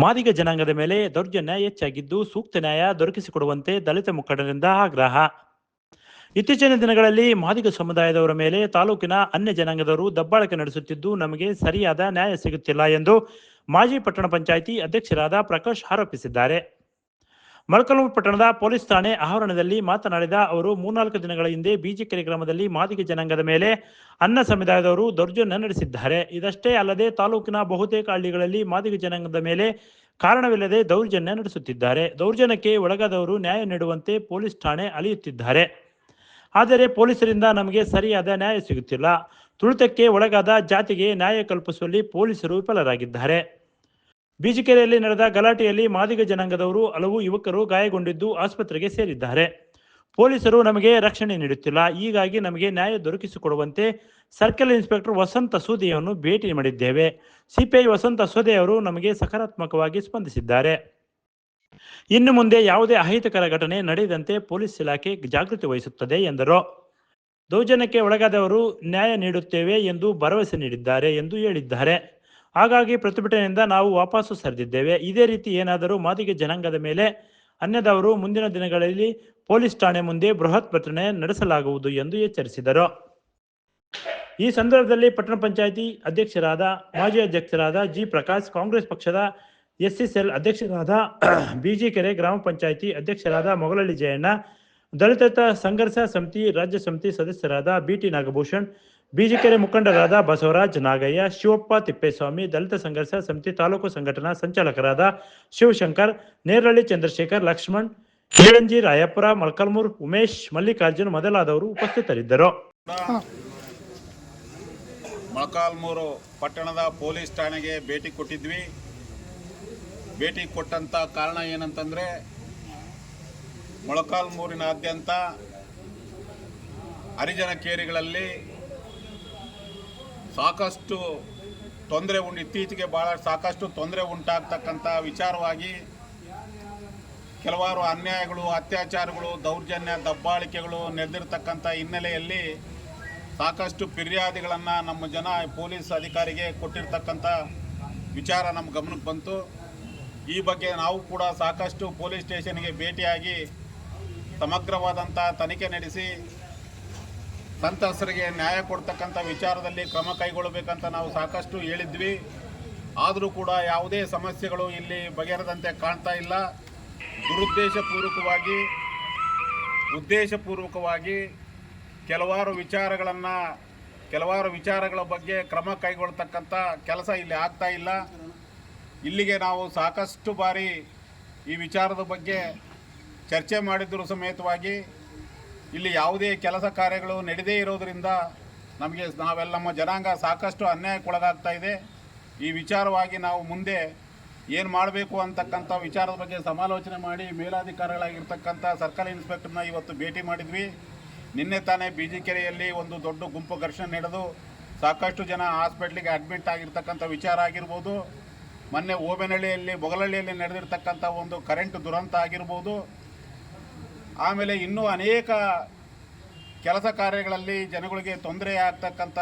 ಮಾದಿಗ ಜನಾಂಗದ ಮೇಲೆ ದೌರ್ಜನ್ಯ ಹೆಚ್ಚಾಗಿದ್ದು ಸೂಕ್ತ ನ್ಯಾಯ ದೊರಕಿಸಿಕೊಡುವಂತೆ ದಲಿತ ಮುಖಂಡರಿಂದ ಆಗ್ರಹ. ಇತ್ತೀಚಿನ ದಿನಗಳಲ್ಲಿ ಮಾದಿಗ ಸಮುದಾಯದವರ ಮೇಲೆ ತಾಲೂಕಿನ ಅನ್ಯ ಜನಾಂಗದವರು ದಬ್ಬಾಳಿಕೆ ನಡೆಸುತ್ತಿದ್ದು ನಮಗೆ ಸರಿಯಾದ ನ್ಯಾಯ ಸಿಗುತ್ತಿಲ್ಲ ಎಂದು ಮಾಜಿ ಪಟ್ಟಣ ಪಂಚಾಯಿತಿ ಅಧ್ಯಕ್ಷರಾದ ಪ್ರಕಾಶ್ ಆರೋಪಿಸಿದ್ದಾರೆ. ಮೊಳಕಾಲ್ಮೂರು ಪಟ್ಟಣದ ಪೊಲೀಸ್ ಠಾಣೆ ಆವರಣದಲ್ಲಿ ಮಾತನಾಡಿದ ಅವರು, 3-4 ದಿನಗಳ ಹಿಂದೆ ಬಿಜಿಕೆರೆ ಗ್ರಾಮದಲ್ಲಿ ಮಾದಿಗ ಜನಾಂಗದ ಮೇಲೆ ಅನ್ಯ ಸಮುದಾಯದವರು ದೌರ್ಜನ್ಯ ನಡೆಸಿದ್ದಾರೆ. ಇದಷ್ಟೇ ಅಲ್ಲದೆ ತಾಲೂಕಿನ ಬಹುತೇಕ ಹಳ್ಳಿಗಳಲ್ಲಿ ಮಾದಿಗ ಜನಾಂಗದ ಮೇಲೆ ಕಾರಣವಿಲ್ಲದೆ ದೌರ್ಜನ್ಯ ನಡೆಸುತ್ತಿದ್ದಾರೆ. ದೌರ್ಜನ್ಯಕ್ಕೆ ಒಳಗಾದವರು ನ್ಯಾಯ ನೀಡುವಂತೆ ಪೊಲೀಸ್ ಠಾಣೆ ಅಲೆಯುತ್ತಿದ್ದಾರೆ. ಆದರೆ ಪೊಲೀಸರಿಂದ ನಮಗೆ ಸರಿಯಾದ ನ್ಯಾಯ ಸಿಗುತ್ತಿಲ್ಲ. ತುಳಿತಕ್ಕೆ ಒಳಗಾದ ಜಾತಿಗೆ ನ್ಯಾಯ ಕಲ್ಪಿಸುವಲ್ಲಿ ಪೊಲೀಸರು ವಿಫಲರಾಗಿದ್ದಾರೆ. ಬಿಜಿಕೆರೆಯಲ್ಲಿ ನಡೆದ ಗಲಾಟೆಯಲ್ಲಿ ಮಾದಿಗ ಜನಾಂಗದವರು ಹಲವು ಯುವಕರು ಗಾಯಗೊಂಡಿದ್ದು ಆಸ್ಪತ್ರೆಗೆ ಸೇರಿದ್ದಾರೆ. ಪೊಲೀಸರು ನಮಗೆ ರಕ್ಷಣೆ ನೀಡುತ್ತಿಲ್ಲ. ಹೀಗಾಗಿ ನಮಗೆ ನ್ಯಾಯ ದೊರಕಿಸಿಕೊಡುವಂತೆ ಸರ್ಕಲ್ ಇನ್ಸ್ಪೆಕ್ಟರ್ ವಸಂತ ಅಸೋದೆಯನ್ನು ಭೇಟಿ ಮಾಡಿದ್ದೇವೆ. ಸಿಪಿಐ ವಸಂತ ಅಸೋದೆ ಅವರು ನಮಗೆ ಸಕಾರಾತ್ಮಕವಾಗಿ ಸ್ಪಂದಿಸಿದ್ದಾರೆ. ಇನ್ನು ಮುಂದೆ ಯಾವುದೇ ಅಹಿತಕರ ಘಟನೆ ನಡೆಯದಂತೆ ಪೊಲೀಸ್ ಇಲಾಖೆ ಜಾಗೃತಿ ವಹಿಸುತ್ತದೆ ಎಂದರು. ದೌರ್ಜನ್ಯಕ್ಕೆ ಒಳಗಾದವರು ನ್ಯಾಯ ನೀಡುತ್ತೇವೆ ಎಂದು ಭರವಸೆ ನೀಡಿದ್ದಾರೆ ಎಂದು ಹೇಳಿದ್ದಾರೆ. ಹಾಗಾಗಿ ಪ್ರತಿಭಟನೆಯಿಂದ ನಾವು ವಾಪಸ್ಸು ಸರಿದಿದ್ದೇವೆ. ಇದೇ ರೀತಿ ಏನಾದರೂ ಮಾದಿಗ ಜನಾಂಗದ ಮೇಲೆ ಅನ್ಯದವರು ಮುಂದಿನ ದಿನಗಳಲ್ಲಿ ಪೊಲೀಸ್ ಠಾಣೆ ಮುಂದೆ ಬೃಹತ್ ಪ್ರತಿಭಟನೆ ನಡೆಸಲಾಗುವುದು ಎಂದು ಎಚ್ಚರಿಸಿದರು. ಈ ಸಂದರ್ಭದಲ್ಲಿ ಪಟ್ಟಣ ಪಂಚಾಯಿತಿ ಅಧ್ಯಕ್ಷರಾದ ಮಾಜಿ ಅಧ್ಯಕ್ಷರಾದ ಜಿ ಪ್ರಕಾಶ್, ಕಾಂಗ್ರೆಸ್ ಪಕ್ಷದ ಎಸ್ಸಿಸೆಲ್ ಅಧ್ಯಕ್ಷರಾದ ಬಿಜಿಕೆರೆ ಗ್ರಾಮ ಪಂಚಾಯಿತಿ ಅಧ್ಯಕ್ಷರಾದ ಮೊಗಲಳ್ಳಿ ಜಯಣ್ಣ, ದಲಿತ ಸಂಘರ್ಷ ಸಮಿತಿ ರಾಜ್ಯ ಸಮಿತಿ ಸದಸ್ಯರಾದ ಬಿಟಿ ನಾಗಭೂಷಣ್, ಬಿಜಿಕೆರೆ ಮುಖಂಡರಾದ ಬಸವರಾಜ್, ನಾಗಯ್ಯ, ಶಿವಪ್ಪ ತಿಪ್ಪೇಸ್ವಾಮಿ, ದಲಿತ ಸಂಘರ್ಷ ಸಮಿತಿ ತಾಲೂಕು ಸಂಘಟನಾ ಸಂಚಾಲಕರಾದ ಶಿವಶಂಕರ್, ನೇರಳ್ಳಿ ಚಂದ್ರಶೇಖರ್, ಲಕ್ಷ್ಮಣ್, ಕೇಳಂಜಿ, ರಾಯಪುರ, ಮೊಳಕಾಲ್ಮೂರು, ಉಮೇಶ್, ಮಲ್ಲಿಕಾರ್ಜುನ್ ಮೊದಲಾದವರು ಉಪಸ್ಥಿತರಿದ್ದರು. ಮೊಳಕಾಲ್ಮೂರು ಪಟ್ಟಣದ ಪೊಲೀಸ್ ಠಾಣೆಗೆ ಭೇಟಿ ಕೊಟ್ಟಿದ್ವಿ. ಭೇಟಿ ಕೊಟ್ಟಂತ ಕಾರಣ ಏನಂತಂದ್ರೆ, ಮೊಳಕಾಲ್ಮೂರಿನಾದ್ಯಂತ ಹರಿಜನ ಕೇರಿಗಳಲ್ಲಿ ಸಾಕಷ್ಟು ಇತ್ತೀಚೆಗೆ ಸಾಕಷ್ಟು ತೊಂದರೆ ಉಂಟಾಗ್ತಕ್ಕಂಥ ವಿಚಾರವಾಗಿ ಕೆಲವಾರು ಅನ್ಯಾಯಗಳು, ಅತ್ಯಾಚಾರಗಳು, ದೌರ್ಜನ್ಯ, ದಬ್ಬಾಳಿಕೆಗಳು ನಡೆದಿರ್ತಕ್ಕಂಥ ಹಿನ್ನೆಲೆಯಲ್ಲಿ ಸಾಕಷ್ಟು ಫಿರ್ಯಾದಿಗಳನ್ನು ನಮ್ಮ ಪೊಲೀಸ್ ಅಧಿಕಾರಿಗೆ ಕೊಟ್ಟಿರ್ತಕ್ಕಂಥ ವಿಚಾರ ನಮ್ಮ ಗಮನಕ್ಕೆ ಬಂತು. ಈ ಬಗ್ಗೆ ನಾವು ಕೂಡ ಸಾಕಷ್ಟು ಪೊಲೀಸ್ ಸ್ಟೇಷನ್ಗೆ ಭೇಟಿಯಾಗಿ ಸಮಗ್ರವಾದಂಥ ತನಿಖೆ ನಡೆಸಿ ಸಂತ್ರಸ್ತರಿಗೆ ನ್ಯಾಯ ಕೊಡ್ತಕ್ಕಂಥ ವಿಚಾರದಲ್ಲಿ ಕ್ರಮ ಕೈಗೊಳ್ಳಬೇಕಂತ ನಾವು ಸಾಕಷ್ಟು ಹೇಳಿದ್ವಿ. ಆದರೂ ಕೂಡ ಯಾವುದೇ ಸಮಸ್ಯೆಗಳು ಇಲ್ಲಿ ಬಗೆಹರದಂತೆ ಕಾಣ್ತಾ ಇಲ್ಲ. ಉದ್ದೇಶಪೂರ್ವಕವಾಗಿ ಕೆಲವಾರು ವಿಚಾರಗಳ ಬಗ್ಗೆ ಕ್ರಮ ಕೈಗೊಳ್ಳತಕ್ಕಂಥ ಕೆಲಸ ಇಲ್ಲಿ ಆಗ್ತಾ ಇಲ್ಲ. ಇಲ್ಲಿಗೆ ನಾವು ಸಾಕಷ್ಟು ಬಾರಿ ಈ ವಿಚಾರದ ಬಗ್ಗೆ ಚರ್ಚೆ ಮಾಡಿದ್ದರೂ ಸಮೇತವಾಗಿ ಇಲ್ಲಿ ಯಾವುದೇ ಕೆಲಸ ಕಾರ್ಯಗಳು ನಡೆದೇ ಇರೋದರಿಂದ ನಮ್ಮ ಜನಾಂಗ ಸಾಕಷ್ಟು ಅನ್ಯಾಯಕ್ಕೊಳಗಾಗ್ತಾ ಇದೆ. ಈ ವಿಚಾರವಾಗಿ ನಾವು ಮುಂದೆ ಏನು ಮಾಡಬೇಕು ಅಂತಕ್ಕಂಥ ವಿಚಾರದ ಬಗ್ಗೆ ಸಮಾಲೋಚನೆ ಮಾಡಿ ಮೇಲಾಧಿಕಾರಿಗಳಾಗಿರ್ತಕ್ಕಂಥ ಸರ್ಕಲ್ ಇನ್ಸ್ಪೆಕ್ಟರ್ನ ಇವತ್ತು ಭೇಟಿ ಮಾಡಿದ್ವಿ. ನಿನ್ನೆ ತಾನೇ ಬಿಜಿಕೆರೆಯಲ್ಲಿ ಒಂದು ದೊಡ್ಡ ಗುಂಪು ಘರ್ಷಣೆ ನಡೆದು ಸಾಕಷ್ಟು ಜನ ಹಾಸ್ಪಿಟ್ಲಿಗೆ ಅಡ್ಮಿಟ್ ಆಗಿರ್ತಕ್ಕಂಥ ವಿಚಾರ ಆಗಿರ್ಬೋದು. ಮೊನ್ನೆ ಓಬೆನಹಳ್ಳಿಯಲ್ಲಿ ಬೊಗಲಹಳ್ಳಿಯಲ್ಲಿ ನಡೆದಿರ್ತಕ್ಕಂಥ ಒಂದು ಕರೆಂಟ್ ದುರಂತ ಆಗಿರ್ಬೋದು. ಆಮೇಲೆ ಇನ್ನೂ ಅನೇಕ ಕೆಲಸ ಕಾರ್ಯಗಳಲ್ಲಿ ಜನಗಳಿಗೆ ತೊಂದರೆ ಆಗ್ತಕ್ಕಂಥ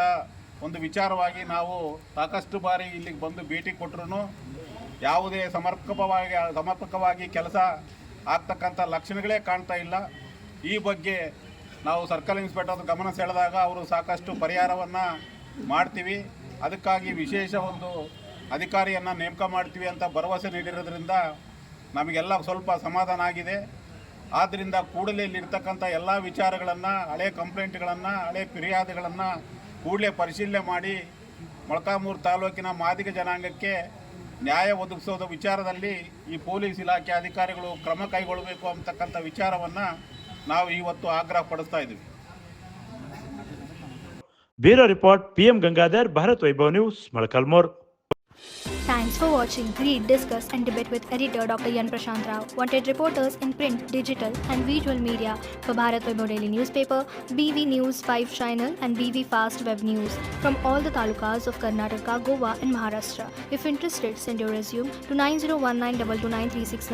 ಒಂದು ವಿಚಾರವಾಗಿ ನಾವು ಸಾಕಷ್ಟು ಬಾರಿ ಇಲ್ಲಿಗೆ ಬಂದು ಭೇಟಿ ಕೊಟ್ಟರು ಯಾವುದೇ ಸಮರ್ಪಕವಾಗಿ ಕೆಲಸ ಆಗ್ತಕ್ಕಂಥ ಲಕ್ಷಣಗಳೇ ಕಾಣ್ತಾ ಇಲ್ಲ. ಈ ಬಗ್ಗೆ ನಾವು ಸರ್ಕಲ್ ಇನ್ಸ್ಪೆಕ್ಟರ್ ಗಮನ ಸೆಳೆದಾಗ ಅವರು ಸಾಕಷ್ಟು ಪರಿಹಾರವನ್ನು ಮಾಡ್ತೀವಿ, ಅದಕ್ಕಾಗಿ ವಿಶೇಷ ಒಂದು ಅಧಿಕಾರಿಯನ್ನು ನೇಮಕ ಮಾಡ್ತೀವಿ ಅಂತ ಭರವಸೆ ನೀಡಿರೋದ್ರಿಂದ ನಮಗೆಲ್ಲ ಸ್ವಲ್ಪ ಸಮಾಧಾನ ಆಗಿದೆ. ಆದ್ದರಿಂದ ಕೂಡಲೇ ಇಲ್ಲಿರ್ತಕ್ಕಂಥ ಎಲ್ಲ ವಿಚಾರಗಳನ್ನು, ಹಳೆ ಕಂಪ್ಲೇಂಟ್ಗಳನ್ನು, ಹಳೆ ಫಿರ್ಯಾದಿಗಳನ್ನು ಕೂಡಲೇ ಪರಿಶೀಲನೆ ಮಾಡಿ ಮೊಳಕಾಲ್ಮೂರು ತಾಲೂಕಿನ ಮಾದಿಗ ಜನಾಂಗಕ್ಕೆ ನ್ಯಾಯ ಒದಗಿಸೋದ ವಿಚಾರದಲ್ಲಿ ಈ ಪೊಲೀಸ್ ಇಲಾಖೆ ಅಧಿಕಾರಿಗಳು ಕ್ರಮ ಕೈಗೊಳ್ಳಬೇಕು ಅಂತಕ್ಕಂಥ ವಿಚಾರವನ್ನು ನಾವು ಇವತ್ತು ಆಗ್ರಹ ಪಡಿಸ್ತಾ ಇದ್ದೀವಿ. Bureau report, PM Gangadhar, Bharat Vaibhav news, Molakalmuru. Thanks for watching. Read, discuss and debate with editor Dr. Yan Prashant Rao. Wanted reporters in print, digital and visual media for Bharat Vaibhav Daily Newspaper, BV News 5 Channel and BV Fast Web News from all the talukas of Karnataka, Goa and Maharashtra. If interested, send your resume to 9019229369.